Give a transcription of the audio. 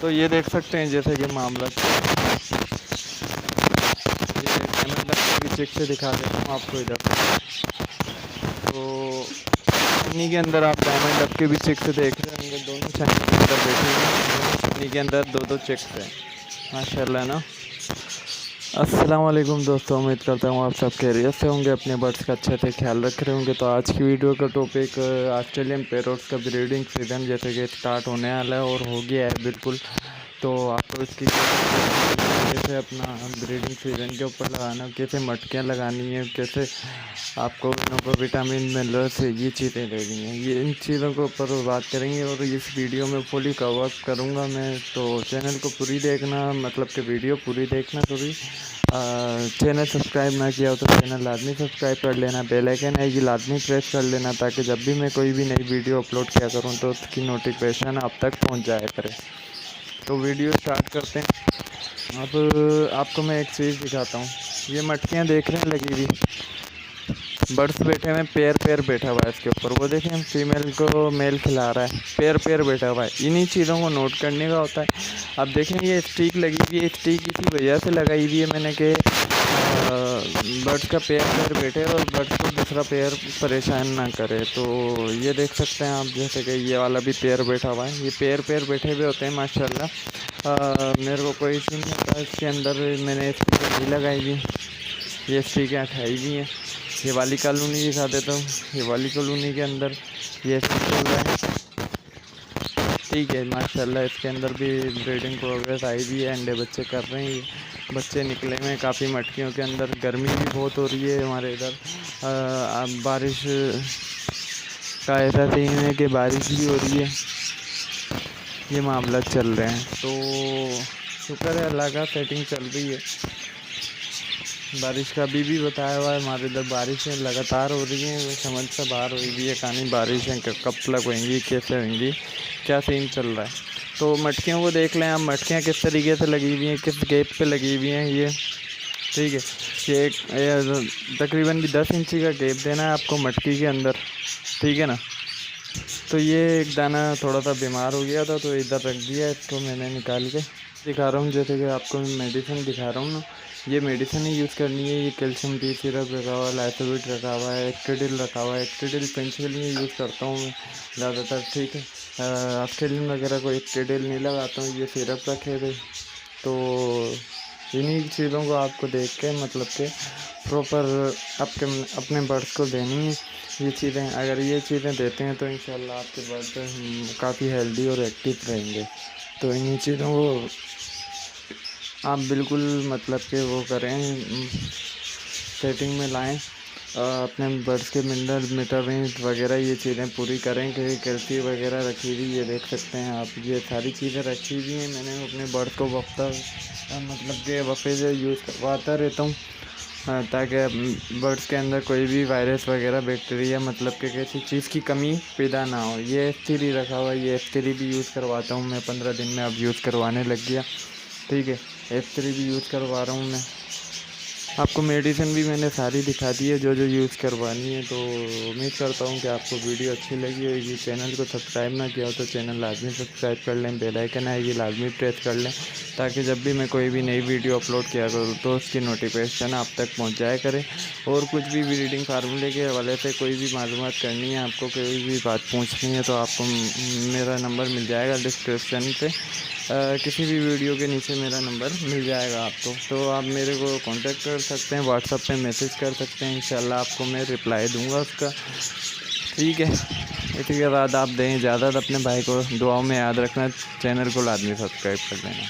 तो ये देख सकते हैं जैसे कि मामला ये कैमरा भी चेक से दिखा देता हूँ आपको इधर। तो इन्हीं के अंदर आप डायमंड डब के भी चेक से देख रहे होंगे, दोनों चैनल के अंदर बैठे हुए हैं, इन्हीं के अंदर दो चेक हैं माशाल्लाह ना। अस्सलाम वालेकुम दोस्तों, उम्मीद करता हूँ आप सब खैरियत से होंगे, अपने बर्ड्स का अच्छे से ख्याल रख रहे होंगे। तो आज की वीडियो का टॉपिक ऑस्ट्रेलियन पैरोट्स का ब्रीडिंग सीज़न जैसे कि स्टार्ट होने वाला है और हो गया है बिल्कुल। तो आपको इसकी कैसे अपना ब्रीडिंग सीज़न के ऊपर लगाना, कैसे मटकियाँ लगानी है, कैसे आपको उनको विटामिन मिनरल्स ये चीज़ें लेनी हैं, ये इन चीज़ों के ऊपर बात करेंगे। और इस वीडियो में फुली कवर करूँगा मैं, तो चैनल को पूरी देखना, मतलब कि वीडियो पूरी देखना पूरी। चैनल सब्सक्राइब ना किया हो तो चैनल लाजमी सब्सक्राइब कर लेना, बेल आइकन है ये लाजमी प्रेस कर लेना, ताकि जब भी मैं कोई भी नई वीडियो अपलोड किया करूँ तो उसकी नोटिफिकेशन आप तक पहुँच जाया करे। तो वीडियो स्टार्ट करते हैं। अब आपको मैं एक चीज़ दिखाता हूँ, ये मटकियाँ देख रहे हैं लगी हुई, बर्ड्स बैठे हुए पेयर बैठा हुआ है इसके ऊपर, वो देखें फीमेल को मेल खिला रहा है, पेयर बैठा हुआ है। इन्हीं चीज़ों को नोट करने का होता है। अब देखें ये स्टिक लगी हुई है, स्टिक इसी वजह से लगाई हुई है मैंने कि बर्ड्स का पेयर बैठे और बर्ड्स को दूसरा पेयर परेशान ना करे। तो ये देख सकते हैं आप, जैसे कि ये वाला भी पेयर बैठा हुआ है, ये पेयर बैठे हुए होते हैं माशाल्लाह। मेरे को कोई इशू नहीं होता इसके अंदर। मैंने स्टिक नहीं लगाई हुई, ये स्टिकें हटाई हुई हैं। ये वाली कॉलोनी दिखा देता हूँ, ये वाली कॉलोनी के अंदर ये चल रहा है, ठीक है माशाल्लाह। इसके अंदर भी ब्रीडिंग प्रोग्रेस आई भी है, अंडे बच्चे कर रहे हैं, ये बच्चे निकले हुए हैं काफ़ी मटकियों के अंदर। गर्मी भी बहुत हो रही है हमारे इधर, बारिश का ऐसा सीन है कि बारिश भी हो रही है, ये मामला चल रहे हैं। तो शुक्र है अल्लाह का, सेटिंग चल रही है। बारिश का भी बताया हुआ है हमारे इधर, बारिशें लगातार हो रही हैं, समझ से बाहर हुई भी है, कहानी बारिशें कब तक होंगी, कैसे होंगी, क्या सीन चल रहा है। तो मटकियों को देख लें आप, मटकियाँ किस तरीके से लगी हुई हैं, किस गैप पे लगी हुई हैं, ये ठीक है। ये तकरीबन भी 10 इंची का गैप देना है आपको मटकी के अंदर, ठीक है ना। तो ये एक दाना थोड़ा सा बीमार हो गया था तो इधर रख दिया, इसको मैंने निकाल के दिखा रहा हूँ। जैसे कि आपको मेडिसिन दिखा रहा हूँ ना, ये मेडिसिन ही यूज़ करनी है। ये कैल्शियम टी सिरप रखा हुआ है, लाइसोबिट रखा हुआ है, एक्ट्रेडिल रखा हुआ है। एक्ट्रेडिल पेन के लिए यूज़ करता हूँ मैं ज़्यादातर, ठीक है। ऑस्ट्रेलियन वगैरह को एक्ट्रेडिल नहीं लगाता हूँ, ये सिरप रखे थे। तो इन्हीं चीज़ों को आपको देख के मतलब के प्रॉपर अपने बर्ड्स को देनी है ये चीज़ें। अगर ये चीज़ें देते हैं तो इंशाल्लाह आपके बर्ड्स काफ़ी हेल्दी और एक्टिव रहेंगे। तो इन्हीं चीज़ों को आप बिल्कुल मतलब के वो करें, सेटिंग में लाएं, अपने बर्ड्स के मिनरल रेंज वगैरह ये चीज़ें पूरी करें। कि कैल्शियम वगैरह रखी हुई ये देख सकते हैं आप, ये सारी चीज़ें रखी हुई हैं। मैंने अपने बर्ड्स को मतलब के वफ़े से यूज़ करवाता रहता हूँ, ताकि बर्ड्स के अंदर कोई भी वायरस वगैरह बैक्टीरिया मतलब कि किसी चीज़ की कमी पैदा ना हो। ये F3 रखा हुआ है, ये F3 भी यूज़ करवाता हूँ मैं, 15 दिन में अब यूज़ करवाने लग गया, ठीक है। F3 भी यूज़ करवा रहा हूँ मैं। आपको मेडिसिन भी मैंने सारी दिखा दी है जो यूज़ करवानी है। तो उम्मीद करता हूँ कि आपको वीडियो अच्छी लगी होगी। चैनल को सब्सक्राइब ना किया हो तो चैनल लाजमी सब्सक्राइब कर लें, बेल आइकन है ये लाजमी प्रेस कर लें, ताकि जब भी मैं कोई भी नई वीडियो अपलोड किया करूँ तो उसकी नोटिफिकेशन आप तक पहुँच जाया करे। और कुछ भी ब्रीडिंग फार्मूले के हवाले से कोई भी मालूमात करनी है, आपको कोई भी बात पूछनी है, तो आपको मेरा नंबर मिल जाएगा डिस्क्रिप्शन पे, किसी भी वीडियो के नीचे मेरा नंबर मिल जाएगा आपको। तो आप मेरे को कांटेक्ट कर सकते हैं, व्हाट्सएप पे मैसेज कर सकते हैं, इंशाल्लाह आपको मैं रिप्लाई दूंगा उसका, ठीक है। इसी के बाद आप दें इजाज़त, अपने भाई को दुआओं में याद रखना, चैनल को लाजमी सब्सक्राइब कर देना।